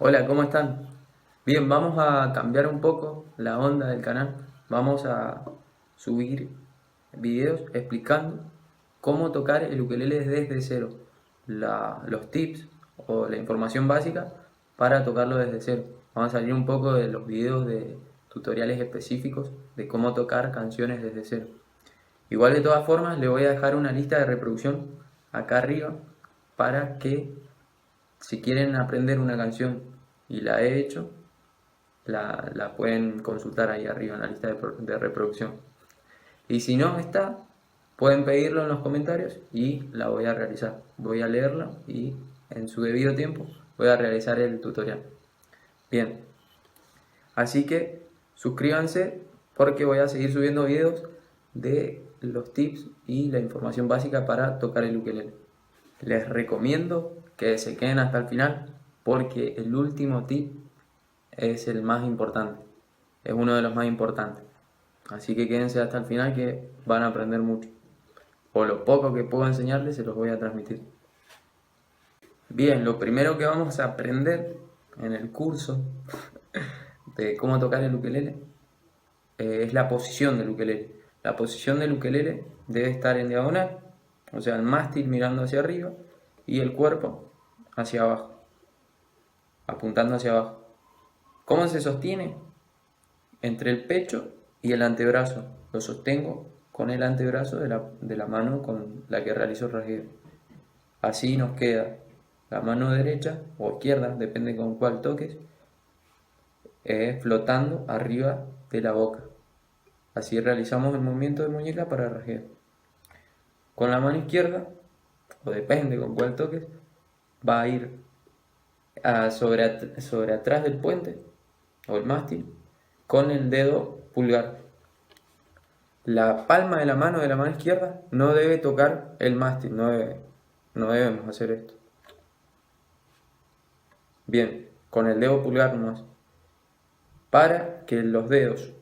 Hola, ¿cómo están? Bien, vamos a cambiar un poco la onda del canal. Vamos a subir videos explicando cómo tocar el ukelele desde cero. Los tips o la información básica para tocarlo desde cero. Vamos a salir un poco de los videos de tutoriales específicos de cómo tocar canciones desde cero. Igual de todas formas, le voy a dejar una lista de reproducción acá arriba para que si quieren aprender una canción y la he hecho, la pueden consultar ahí arriba en la lista de reproducción. Y si no está, pueden pedirlo en los comentarios y la voy a realizar. Voy a leerlo y en su debido tiempo voy a realizar el tutorial. Bien, así que suscríbanse porque voy a seguir subiendo videos de los tips y la información básica para tocar el ukelele. Les recomiendo que se queden hasta el final porque el último tip es el más importante, es uno de los más importantes. Así que quédense hasta el final que van a aprender mucho. O lo poco que puedo enseñarles se los voy a transmitir. Bien, lo primero que vamos a aprender en el curso de cómo tocar el ukelele es la posición del ukelele. La posición del ukelele debe estar en diagonal, o sea, el mástil mirando hacia arriba y el cuerpo hacia abajo, apuntando hacia abajo. ¿Cómo se sostiene? Entre el pecho y el antebrazo. Lo sostengo con el antebrazo de la mano con la que realizo el rasgueo. Así nos queda la mano derecha o izquierda, depende con cuál toques, flotando arriba de la boca. Así realizamos el movimiento de muñeca para rasgueo. Con la mano izquierda, o depende con cuál toques, va a ir sobre atrás del puente o el mástil con el dedo pulgar. La palma de la mano izquierda no debe tocar el mástil, no debemos hacer esto. Bien, con el dedo pulgar nomás. Para que los dedos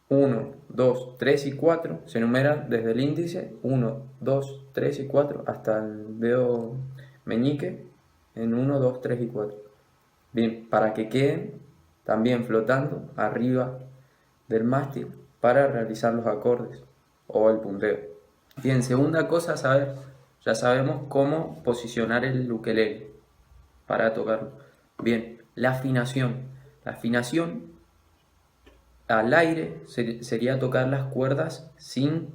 1, 2, 3 y 4 se enumeran desde el índice 1, 2, 3 y 4 hasta el dedo meñique en 1, 2, 3 y 4. Bien, para que queden también flotando arriba del mástil para realizar los acordes o el punteo. Bien, segunda cosa a saber, ya sabemos cómo posicionar el ukelele para tocarlo. Bien, la afinación. La afinación al aire sería tocar las cuerdas sin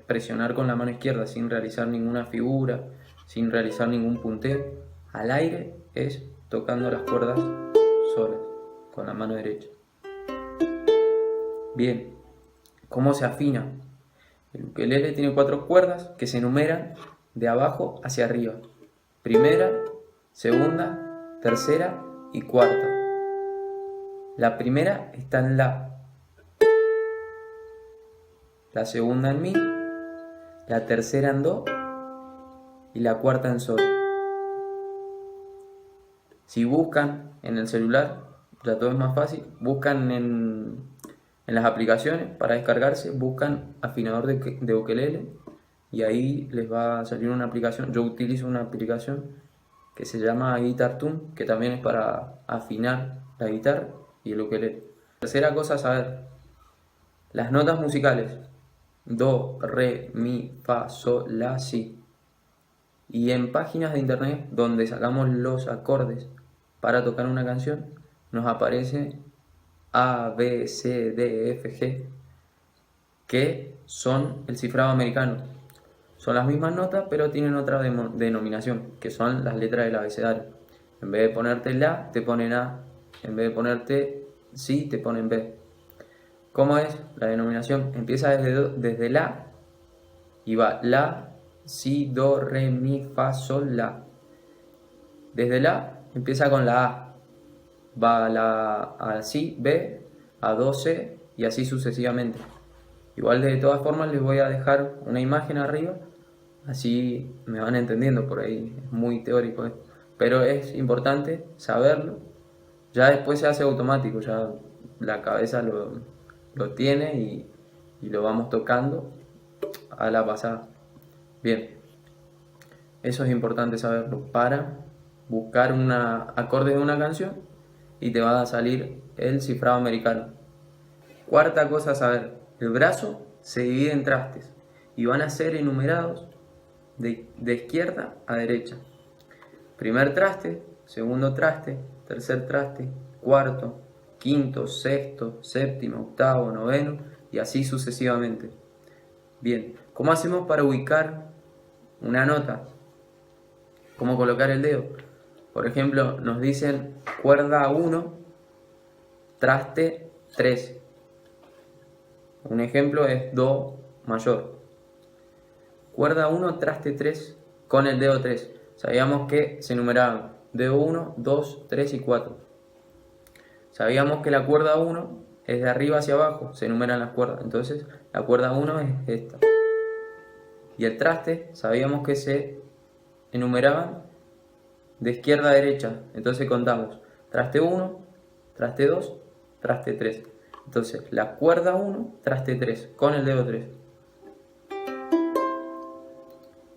presionar con la mano izquierda, sin realizar ninguna figura, sin realizar ningún punteo. Al aire es tocando las cuerdas solas, con la mano derecha. Bien, ¿cómo se afina? El ukelele tiene 4 cuerdas que se enumeran de abajo hacia arriba. Primera, segunda, tercera y cuarta. La primera está en la segunda en mi, la tercera en do y la cuarta en sol. Si buscan en el celular, ya todo es más fácil, buscan en las aplicaciones para descargarse, buscan afinador de ukelele y ahí les va a salir una aplicación. Yo utilizo una aplicación que se llama Guitar Tune, que también es para afinar la guitarra y el ukelele. Tercera cosa a saber, las notas musicales, do, re, mi, fa, sol, la, si. Y en páginas de internet donde sacamos los acordes para tocar una canción, nos aparece A, B, C, D, F, G, que son el cifrado americano. Son las mismas notas, pero tienen otra denominación, que son las letras del abecedario. En vez de ponerte la, te ponen A. En vez de ponerte si, te ponen B. ¿Cómo es la denominación? Empieza desde la y va la, si, do, re, mi, fa, sol, la. Desde la empieza con la A. Va a si, B, a do, C y así sucesivamente. Igual de todas formas les voy a dejar una imagen arriba, así me van entendiendo, por ahí es muy teórico esto. Pero es importante saberlo, ya después se hace automático, ya la cabeza lo tiene y lo vamos tocando a la pasada. Bien, eso es importante saberlo para buscar acordes de una canción y te va a salir el cifrado americano. Cuarta cosa a saber, el brazo se divide en trastes y van a ser enumerados de izquierda a derecha. Primer traste, segundo traste, tercer traste, cuarto, quinto, sexto, séptimo, octavo, noveno y así sucesivamente. Bien, ¿cómo hacemos para ubicar una nota? ¿Cómo colocar el dedo? Por ejemplo, nos dicen cuerda 1, traste 3. Un ejemplo es Do mayor. Cuerda 1, traste 3 con el dedo 3. Sabíamos que se numeraban dedo 1, 2, 3 y 4. Sabíamos que la cuerda 1 es de arriba hacia abajo, se enumeran las cuerdas. Entonces la cuerda 1 es esta. Y el traste, sabíamos que se enumeraban de izquierda a derecha. Entonces contamos traste 1, traste 2, traste 3. Entonces la cuerda 1, traste 3 con el dedo 3.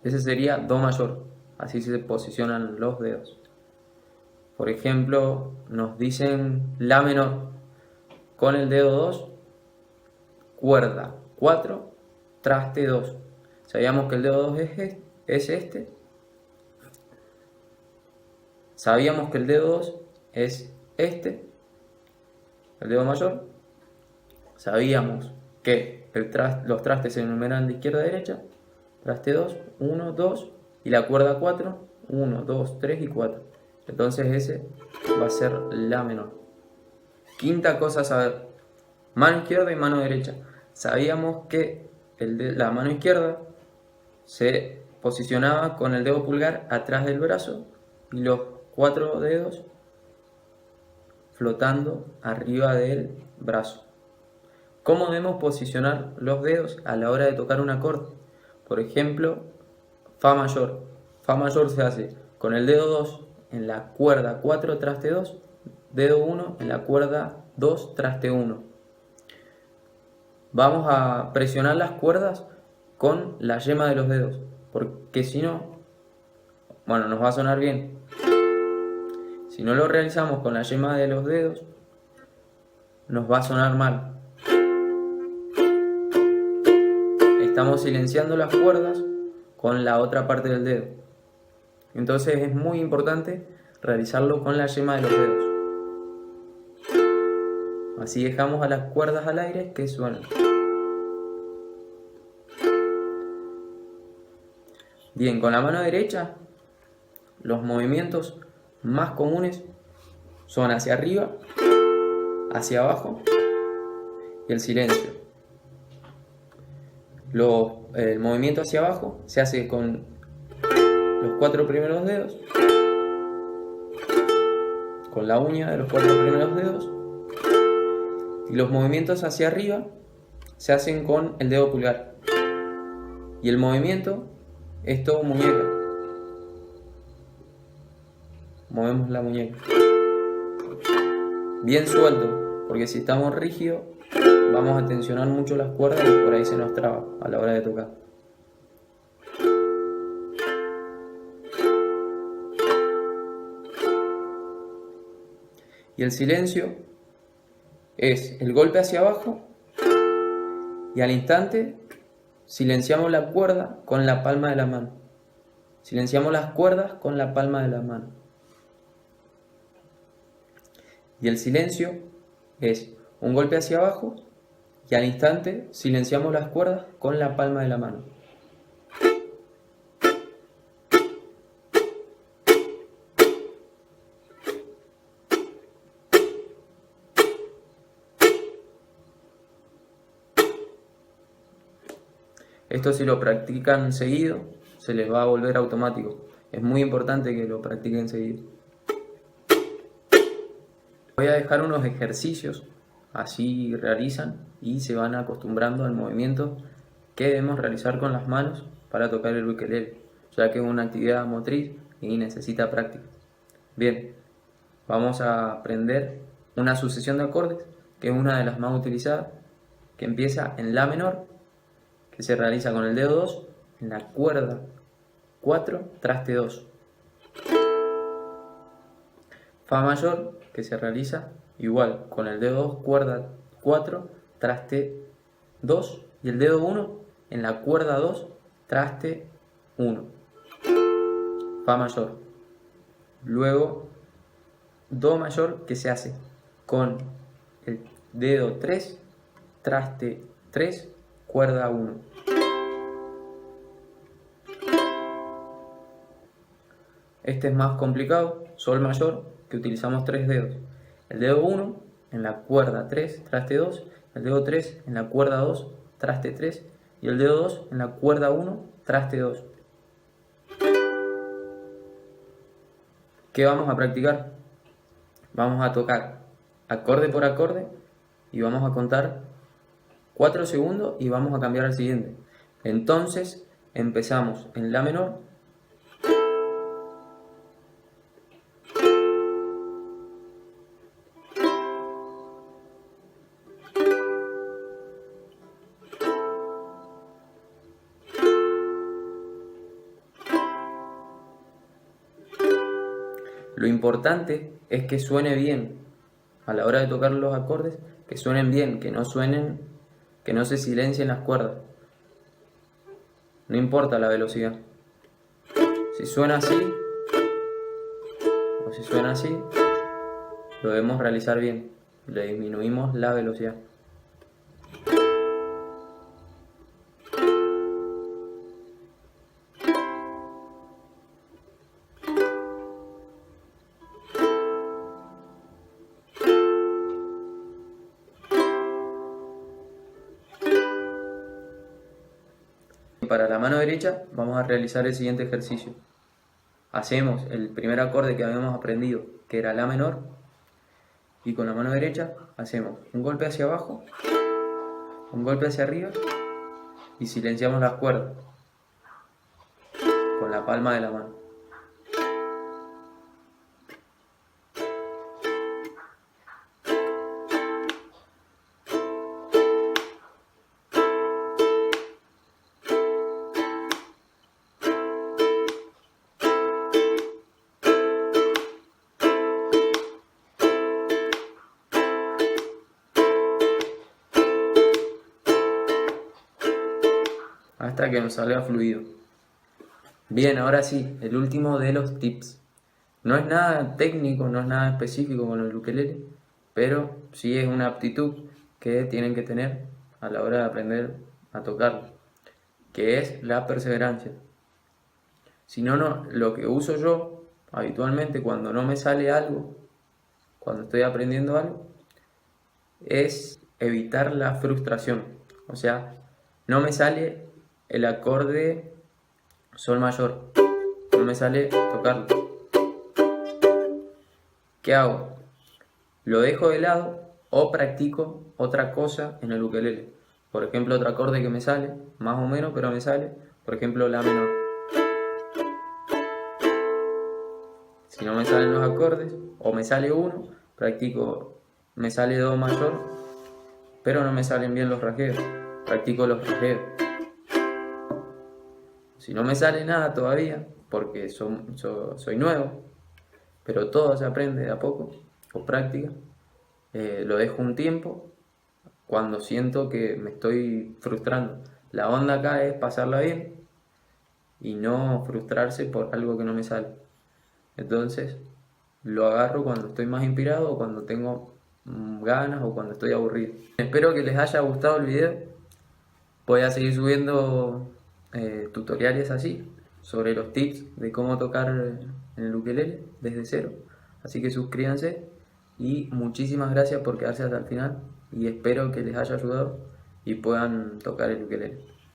Ese sería Do mayor. Así se posicionan los dedos. Por ejemplo, nos dicen La menor. Con el dedo 2, cuerda 4, traste 2. Sabíamos que el dedo 2 es este. Sabíamos que el dedo 2 es este, el dedo mayor. Sabíamos que los trastes se enumeran de izquierda a derecha. Traste 2, 1, 2 y la cuerda 4, 1, 2, 3 y 4. Entonces ese va a ser La menor. Quinta cosa a saber, mano izquierda y mano derecha. Sabíamos que la mano izquierda se posicionaba con el dedo pulgar atrás del brazo y los 4 dedos flotando arriba del brazo. ¿Cómo debemos posicionar los dedos a la hora de tocar un acorde? Por ejemplo, Fa mayor. Fa mayor se hace con el dedo 2 en la cuerda 4, traste 2, dedo 1 en la cuerda 2, traste 1. Vamos a presionar las cuerdas con la yema de los dedos, porque si no, bueno, nos va a sonar bien. Si no lo realizamos con la yema de los dedos, nos va a sonar mal. Estamos silenciando las cuerdas con la otra parte del dedo. Entonces es muy importante realizarlo con la yema de los dedos. Así dejamos a las cuerdas al aire que suenan. Bien, con la mano derecha, los movimientos más comunes son hacia arriba, hacia abajo y el silencio. El movimiento hacia abajo se hace con los 4 primeros dedos, con la uña de los 4 primeros dedos, y los movimientos hacia arriba se hacen con el dedo pulgar. Y el movimiento es todo muñeca. Movemos la muñeca bien suelto, porque si estamos rígidos vamos a tensionar mucho las cuerdas y por ahí se nos traba a la hora de tocar. Y el silencio es el golpe hacia abajo y al instante silenciamos la cuerda con la palma de la mano. Silenciamos las cuerdas con la palma de la mano. Y el silencio es un golpe hacia abajo y al instante silenciamos las cuerdas con la palma de la mano. Esto, si lo practican seguido, se les va a volver automático. Es muy importante que lo practiquen seguido. Voy a dejar unos ejercicios, así realizan y se van acostumbrando al movimiento que debemos realizar con las manos para tocar el ukelele, ya que es una actividad motriz y necesita práctica. Bien, vamos a aprender una sucesión de acordes, que es una de las más utilizadas, que empieza en La menor, que se realiza con el dedo 2 en la cuerda 4, traste 2. Fa mayor que se realiza igual con el dedo 2, cuerda 4, traste 2, y el dedo 1 en la cuerda 2, traste 1, Fa mayor. Luego Do mayor, que se hace con el dedo 3, traste 3, cuerda 1. Este es más complicado, Sol mayor, que utilizamos 3 dedos. El dedo 1 en la cuerda 3, traste 2, el dedo 3 en la cuerda 2, traste 3, y el dedo 2 en la cuerda 1, traste 2. ¿Qué vamos a practicar? Vamos a tocar acorde por acorde y vamos a contar 4 segundos y vamos a cambiar al siguiente. Entonces empezamos en La menor, lo importante es que suene bien a la hora de tocar los acordes, que suenen bien, que no suenen, que no se silencien las cuerdas. No importa la velocidad. Si suena así o si suena así, lo debemos realizar bien. Le disminuimos la velocidad. Para la mano derecha vamos a realizar el siguiente ejercicio. Hacemos el primer acorde que habíamos aprendido, que era La menor, y con la mano derecha hacemos un golpe hacia abajo, un golpe hacia arriba y silenciamos las cuerdas con la palma de la mano. Hasta que nos salga fluido. Bien, ahora sí, el último de los tips. No es nada técnico, no es nada específico con el ukelele, pero sí es una aptitud que tienen que tener a la hora de aprender a tocarlo, que es la perseverancia. Si no, lo que uso yo habitualmente cuando no me sale algo, cuando estoy aprendiendo algo, es evitar la frustración. O sea, no me sale el acorde Sol mayor, no me sale tocarlo. ¿Qué hago? Lo dejo de lado o practico otra cosa en el ukelele. Por ejemplo, otro acorde que me sale, más o menos, pero me sale, por ejemplo, La menor. Si no me salen los acordes, o me sale uno, practico, me sale Do mayor, pero no me salen bien los rasgueos, practico los rasgueos. Si no me sale nada todavía, porque soy nuevo, pero todo se aprende de a poco, con práctica, lo dejo un tiempo cuando siento que me estoy frustrando. La onda acá es pasarla bien y no frustrarse por algo que no me sale. Entonces lo agarro cuando estoy más inspirado o cuando tengo ganas o cuando estoy aburrido. Espero que les haya gustado el video. Voy a seguir subiendo tutoriales así sobre los tips de cómo tocar en el ukelele desde cero. Así que suscríbanse y muchísimas gracias por quedarse hasta el final y espero que les haya ayudado y puedan tocar el ukelele.